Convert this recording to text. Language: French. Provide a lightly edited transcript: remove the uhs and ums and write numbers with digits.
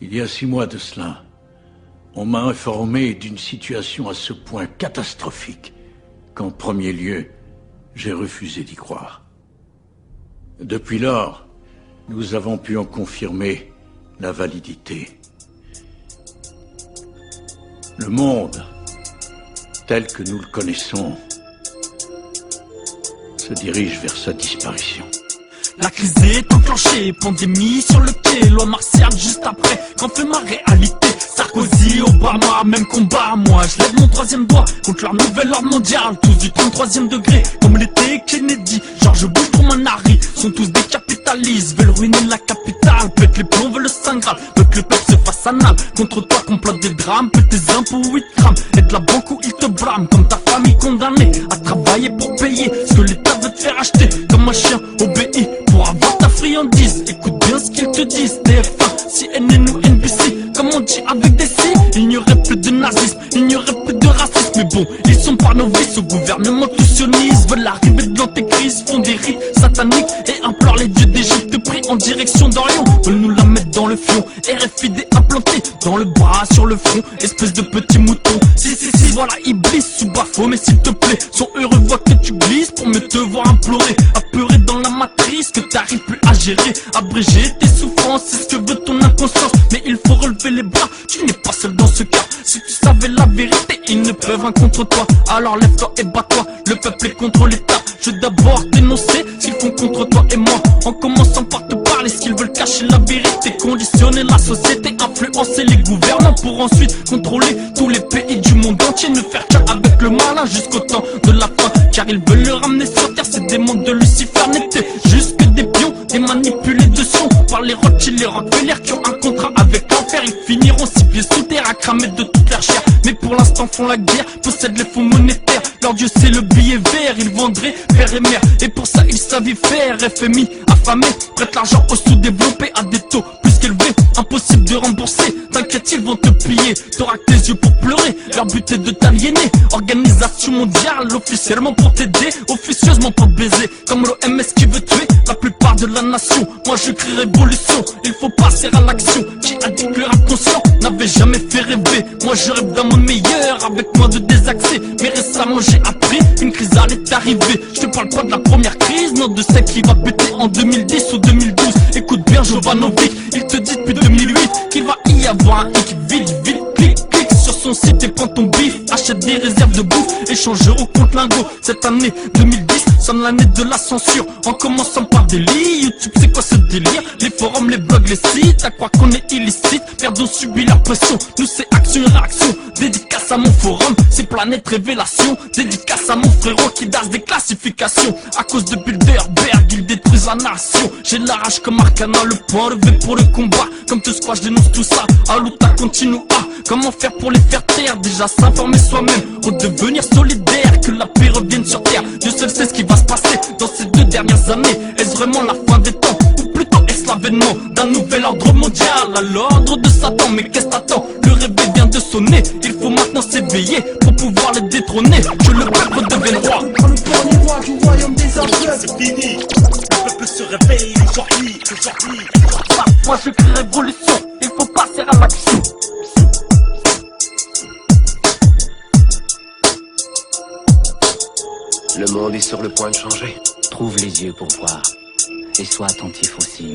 Il y a 6 mois de cela, on m'a informé d'une situation à ce point catastrophique qu'en premier lieu, j'ai refusé d'y croire. Depuis lors, nous avons pu en confirmer la validité. Le monde, tel que nous le connaissons, se dirige vers sa disparition. La crise est enclenchée, pandémie sur le quai, loi martiale juste après, qu'en fait ma réalité. Sarkozy, Obama, même combat, moi je lève mon 3e doigt contre leur nouvel ordre mondial. Tous du 33e degré, comme l'était Kennedy, George Bush pour Manari, sont tous des capitalistes, veulent ruiner la capitale, pète les plombs, veulent le Saint Graal, veut que le peuple se fasse anal, contre toi complote des drames, pète tes impôts ou ils te crament, aide la banque ou ils te brament, comme ta famille condamnée à travailler pour payer ce que l'État veut te faire acheter, comme un chien obéi pour avoir ta friandise. Écoute bien ce qu'ils te disent, TF1, CNN ou NBC, comme on dit avec des si, il n'y aurait plus de nazisme, il n'y aurait plus de racisme. Mais bon, ils sont par novices au gouvernement tout sioniste, veulent l'arrivée de l'antéchrist, font des rites sataniques et implorent les dieux d'Égypte pris en direction d'Orient, veulent nous la mettre dans le fion, RFID implanté dans le bras, sur le front, espèce de petit mouton. Si, voilà Iblis sous Bafo, mais s'il te plaît, sont heureux voient que tu glisses pour me te voir implorer, apeurer dans la matrice que t'arrives plus à gérer, abréger tes souffrances, c'est ce que veut ton inconscience. Mais il faut relever les bras, tu n'es pas seul dans ce cas. Si tu savais la vérité, ils ne peuvent rien contre toi. Alors lève-toi et bats-toi, le peuple est contre l'État. Je vais d'abord dénoncer ce qu'ils font contre toi et moi, en commençant par te parler ce qu'ils veulent cacher la vérité, conditionner la société, influencer les gouvernants pour ensuite contrôler tous les pays du monde entier, ne faire qu'un avec le malin jusqu'au temps de la fin, car ils veulent le ramener sur terre. Ces démons de Lucifer n'étaient juste que des pions, des manipulés de son par les Rothschild, les Rockefeller qui ont un contrat avec l'enfer. Ils finiront 6 pieds sous terre à cramer de toute leur chair, mais pour l'instant font la guerre, possèdent les fonds monétaires. Leur dieu c'est le billet vert, ils vendraient père et mère, et pour ça ils savent y faire. FMI affamé, prête l'argent aux sous-développés à des taux plus qu'élevés, impossible de rembourser. T'inquiète, ils vont te plier, t'auras que tes yeux pour pleurer. Leur but est de t'aliéner, organisation mondiale, officiellement pour t'aider, officieusement pour te baiser, comme l'OMS qui veut tuer la plupart de la nation. Moi je crie révolution, il faut passer à l'action. Qui a dit que le rap conscient n'avait jamais fait rêver? Moi je rêve d'un monde meilleur avec moins de désaccès, mais récemment j'ai appris une crise allait arriver. Je te parle pas de la première crise, non, de celle qui va péter en 2010 ou 2012. Écoute bien Jovanovic, il te dit depuis 2008 qu'il va y avoir un hic. Vite, clique sur son site et prends ton bif, achète des réserves de bouffe, échange euro contre lingot. Cette année 2010 sonne l'année de la censure, en commençant par des lits. YouTube c'est quoi ce délire? Les forums, les blogs, les sites, à croire qu'on est illicite, perdons subit la pression. Nous c'est action et réaction, dédicace à mon forum, c'est Planète Révélation, dédicace à mon frérot qui dasse des classifications. À cause de Bilderberg, ils détruisent la nation. J'ai la rage comme Arcana, le point levé pour le combat. Comme te squash, je dénonce tout ça, Alouta continue à. Comment faire pour les faire taire? Déjà s'informer soi-même, redevenir solidaire, que la paix revienne sur terre. Dieu seul sait ce qui va se passer dans ces 2 dernières années. Est-ce vraiment la fin des temps, ou plutôt est-ce l'avènement d'un nouvel ordre mondial à l'ordre de Satan? Mais qu'est-ce t'attends? Le réveil vient de sonner, il faut maintenant s'éveiller pour pouvoir les détrôner, que le peuple devienne roi. Comme le dernier roi du royaume des aveugles. C'est fini, le peuple se réveille aujourd'hui. Moi je crie révolution, il faut passer à l'action. Le monde est sur le point de changer. Trouve les yeux pour voir, et sois attentif aussi.